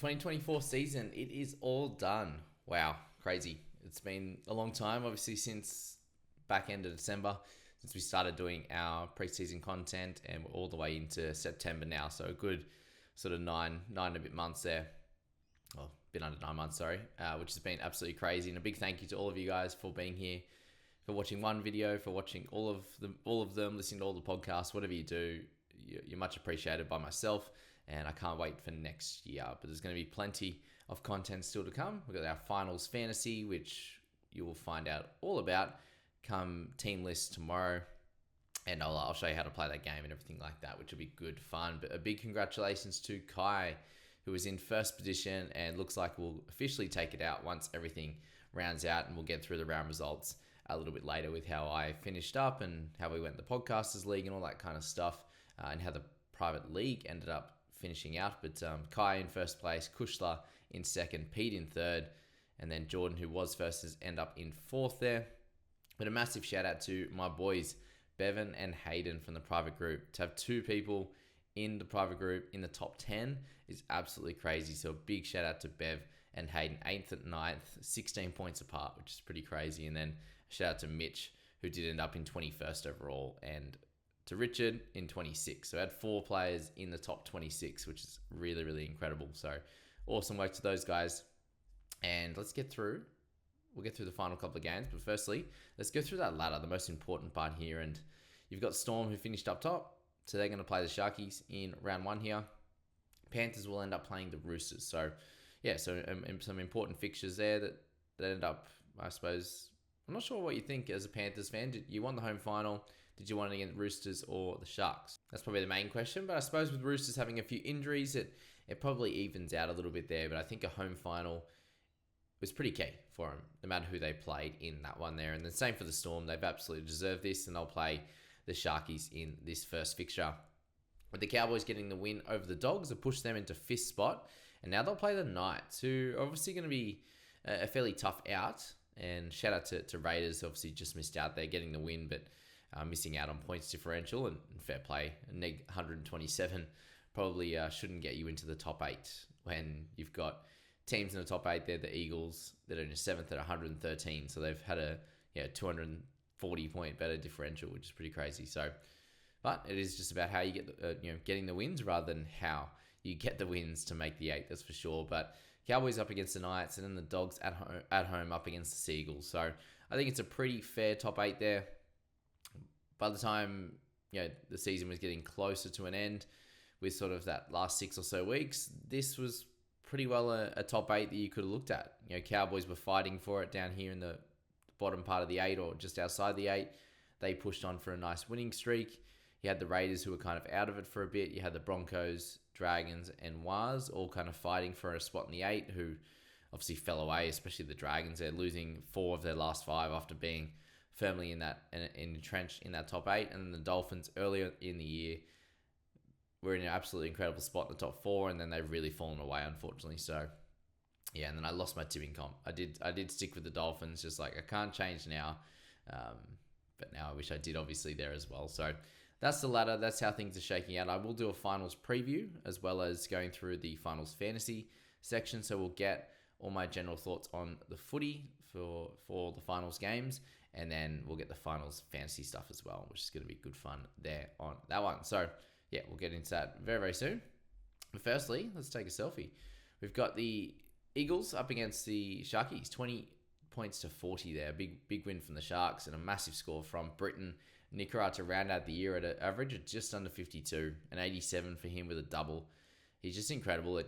2024 season, it is all done. Wow, crazy. It's been a long time, obviously, since back end of December, since we started doing our preseason content, and we're all the way into September now. So a good sort of nine and a bit months there. Well, a bit under 9 months, sorry, which has been absolutely crazy. And a big thank you to all of you guys for being here, for watching one video, for watching all of them, listening to all the podcasts, whatever you do. You're much appreciated by myself, and I can't wait for next year. But there's going to be plenty of content still to come. We've got our finals fantasy, which you will find out all about come team list tomorrow, and I'll show you how to play that game and everything like that, which will be good fun. But a big congratulations to Kai, who is in first position and looks like we'll officially take it out once everything rounds out, and we'll get through the round results a little bit later with how I finished up and how we went the Podcasters League and all that kind of stuff, and how the private league ended up finishing out. But Kai in first place, Kushla in second, Pete in third, and then Jordan, who was first, has ended up in fourth there. But a massive shout out to my boys, Bevan and Hayden from the private group. To have two people in the private group in the top 10 is absolutely crazy. So a big shout out to Bev and Hayden, 8th and 9th, 16 points apart, which is pretty crazy. And then a shout out to Mitch, who did end up in 21st overall, and to Richard in 26. So I had 4 players in the top 26, which is really, really incredible. So awesome work to those guys. And let's get through. We'll get through the final couple of games. But firstly, let's go through that ladder, the most important part here. And you've got Storm, who finished up top. So they're going to play the Sharkies in round 1 here. Panthers will end up playing the Roosters. So, yeah, some important fixtures there that end up, I suppose. I'm not sure what you think as a Panthers fan. Did you want the home final? Did you want it against Roosters or the Sharks? That's probably the main question. But I suppose with Roosters having a few injuries, it probably evens out a little bit there. But I think a home final was pretty key for them, no matter who they played in that one there. And the same for the Storm. They've absolutely deserved this, and they'll play the Sharkies in this first fixture. With the Cowboys getting the win over the Dogs, it pushed them into 5th spot. And now they'll play the Knights, who are obviously going to be a fairly tough out. And shout out to Raiders, obviously just missed out there getting the win, but missing out on points differential, and fair play. Neg 127 probably shouldn't get you into the top 8 when you've got teams in the top 8 there, the Eagles, that are in 7th at 113. So they've had a 240 point better differential, which is pretty crazy. So, but it is just about how you get getting the wins rather than how you get the wins to make the 8. That's for sure. But Cowboys up against the Knights, and then the Dogs at home up against the Seagulls. So I think it's a pretty fair top 8 there. By the time the season was getting closer to an end, with sort of that last 6 or so weeks, this was pretty well a top 8 that you could have looked at. Cowboys were fighting for it down here in the bottom part of the 8 or just outside the 8. They pushed on for a nice winning streak. You had the Raiders, who were kind of out of it for a bit. You had the Broncos, Dragons, and Waz all kind of fighting for a spot in the 8, who obviously fell away, especially the Dragons. They're losing 4 of their last 5 after being firmly entrenched in that top 8. And then the Dolphins earlier in the year were in an absolutely incredible spot in the top 4, and then they've really fallen away, unfortunately. So, yeah, and then I lost my tipping comp. I did stick with the Dolphins, just like I can't change now. But now I wish I did, obviously, there as well. So that's the ladder. That's how things are shaking out. I will do a finals preview as well as going through the finals fantasy section. So we'll get all my general thoughts on the footy for the finals games, and then we'll get the finals fantasy stuff as well, which is going to be good fun there on that one. So, yeah, we'll get into that very, very soon. But firstly, let's take a selfie. We've got the Eagles up against the Sharkies, 20 points to 40 there. Big win from the Sharks, and a massive score from Britton Nikora to round out the year at an average of just under 52, an 87 for him with a double. He's just incredible at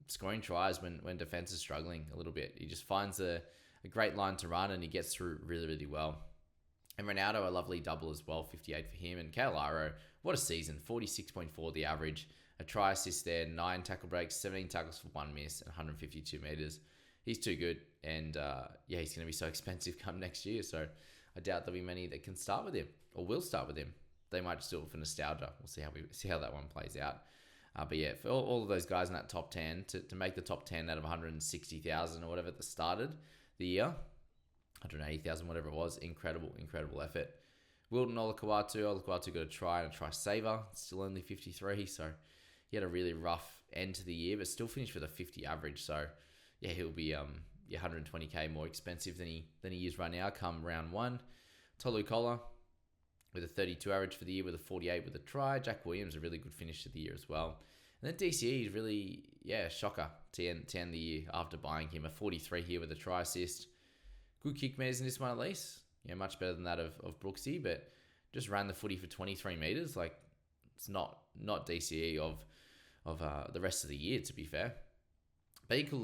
scoring tries when defense is struggling a little bit. He just finds a great line to run, and he gets through really, really well. And Ronaldo, a lovely double as well, 58 for him. And Kale Iro, what a season, 46.4 the average. A try assist there, 9 tackle breaks, 17 tackles for 1 miss, and 152 metres. He's too good, and he's going to be so expensive come next year. So I doubt there'll be many that can start with him, or will start with him. They might just do it for nostalgia. We'll see how that one plays out. But yeah, for all of those guys in that top 10, to make the top 10 out of 160,000 or whatever that started the year, 180,000, whatever it was, incredible effort. Wilton Olakawatu got a try and a try saver, still only 53, so he had a really rough end to the year, but still finished with a 50 average. So yeah, he'll be 120k more expensive than he is right now come round one. Tolu Kola with a 32 average for the year with a 48 with a try. Jack Williams, a really good finish to the year as well. And then DCE is really, shocker to end the year after buying him. A 43 here with a try assist. Good kick meters in this one at least. Much better than that of Brooksy, but just ran the footy for 23 meters. Like, it's not DCE of the rest of the year, to be fair. But you can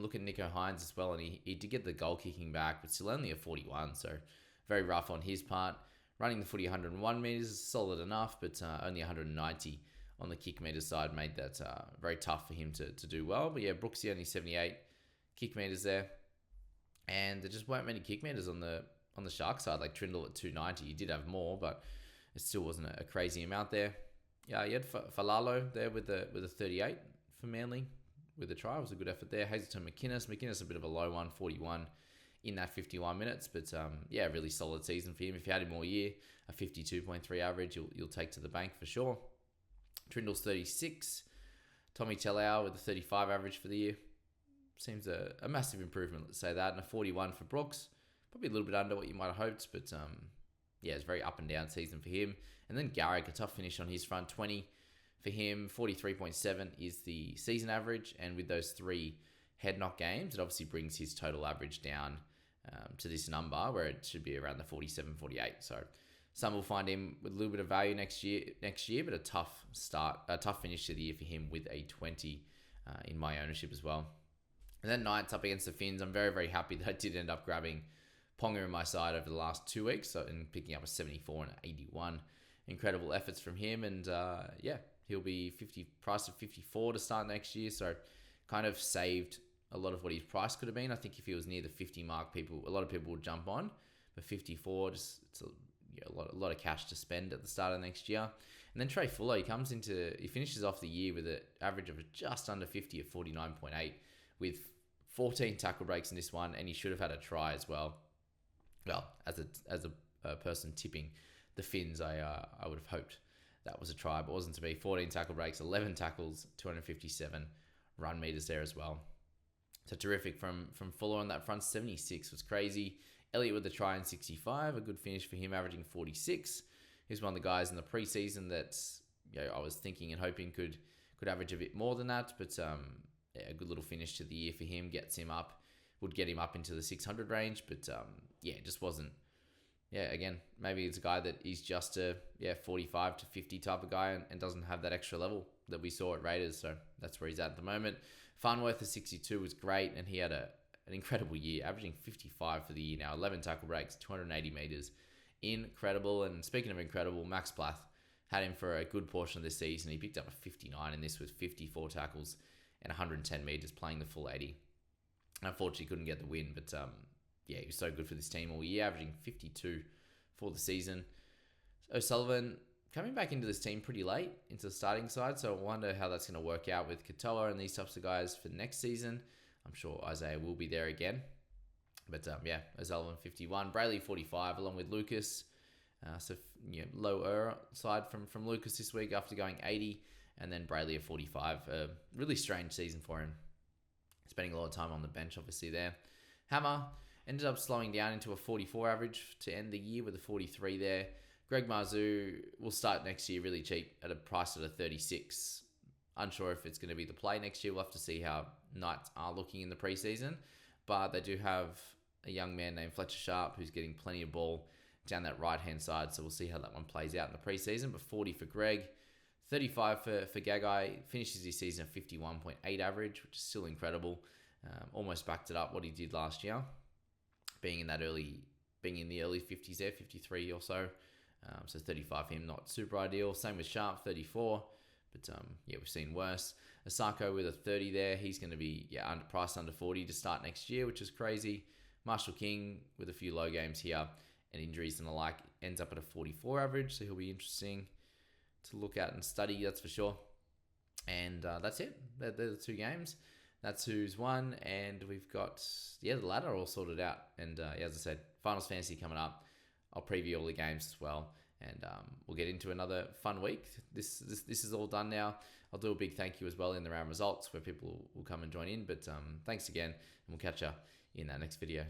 look at Nico Hines as well, and he did get the goal kicking back, but still only a 41, so very rough on his part. Running the footy 101 meters is solid enough, but only 190 on the kick meter side made that very tough for him to do well. But yeah, Brooksy only 78 kick meters there, and there just weren't many kick meters on the Shark side. Like Trindle at 290, he did have more, but it still wasn't a crazy amount there. Yeah, you had Falalo there with a 38 for Manly with a try. It was a good effort there. Hazelton McInnes a bit of a low one, 41 in that 51 minutes, but really solid season for him. If you had him all year, a 52.3 average, you'll take to the bank for sure. Trindle's 36. Tommy Talau with a 35 average for the year. Seems a massive improvement, let's say that. And a 41 for Brooks. Probably a little bit under what you might have hoped, but it's a very up and down season for him. And then Garrick, a tough finish on his front, 20 for him. 43.7 is the season average, and with those 3 head knock games, it obviously brings his total average down to this number, where it should be around the 47, 48. So some will find him with a little bit of value next year, but a tough finish to the year for him with a 20 in my ownership as well. And then Knights up against the Finns. I'm very, very happy that I did end up grabbing Ponga in my side over the last 2 weeks, and picking up a 74 and an 81. Incredible efforts from him, and he'll be priced at 54 to start next year, so kind of saved a lot of what his price could have been. I think if he was near the 50 mark, a lot of people would jump on, but 54, it's a lot of cash to spend at the start of next year. And then Trey Fuller, he finishes off the year with an average of just under 50 at 49.8, with 14 tackle breaks in this one, and he should have had a try as well. Well, as a person tipping the Finns, I would have hoped that was a try, but it wasn't to be. 14 tackle breaks, 11 tackles, 257 run meters there as well. So terrific from Fuller on that front. 76 was crazy. Elliott with the try in 65, a good finish for him, averaging 46. He's one of the guys in the preseason that I was thinking and hoping could average a bit more than that, but a good little finish to the year for him would get him up into the 600 range, but it just wasn't. Again, maybe it's a guy that is just a 45 to 50 type of guy and doesn't have that extra level that we saw at Raiders, so that's where he's at the moment. Farnworth at 62 was great, and he had an incredible year, averaging 55 for the year now, 11 tackle breaks, 280 meters. Incredible. And speaking of incredible, Max Plath had him for a good portion of this season. He picked up a 59 in this with 54 tackles and 110 meters, playing the full 80. Unfortunately, couldn't get the win, but he was so good for this team all year, averaging 52 for the season. O'Sullivan coming back into this team pretty late into the starting side, so I wonder how that's going to work out with Katoa and these types of guys for next season. I'm sure Isaiah will be there again. But O'Sullivan 51, Brayley 45, along with Lucas. Lower side from Lucas this week after going 80, and then Brayley at 45. A really strange season for him. Spending a lot of time on the bench, obviously, there. Hammer ended up slowing down into a 44 average to end the year with a 43 there. Greg Marzou will start next year really cheap at a price at a 36. Unsure if it's going to be the play next year. We'll have to see how Knights are looking in the preseason. But they do have a young man named Fletcher Sharp who's getting plenty of ball down that right-hand side. So we'll see how that one plays out in the preseason. But 40 for Greg. 35 for Gagai. Finishes his season at 51.8 average, which is still incredible. Almost backed it up what he did last year. Being in the early 50s there, 53 or so. So 35 for him, not super ideal. Same with Sharp, 34. But we've seen worse. Asako with a 30 there. He's going to be priced under 40 to start next year, which is crazy. Marshall King with a few low games here and injuries and the like ends up at a 44 average. So he'll be interesting to look at and study, that's for sure. And that's it. They're the two games. That's who's won. And we've got, the ladder all sorted out. And as I said, Finals Fantasy coming up. I'll preview all the games as well. And we'll get into another fun week. This is all done now. I'll do a big thank you as well in the round results where people will come and join in. But thanks again, and we'll catch you in that next video.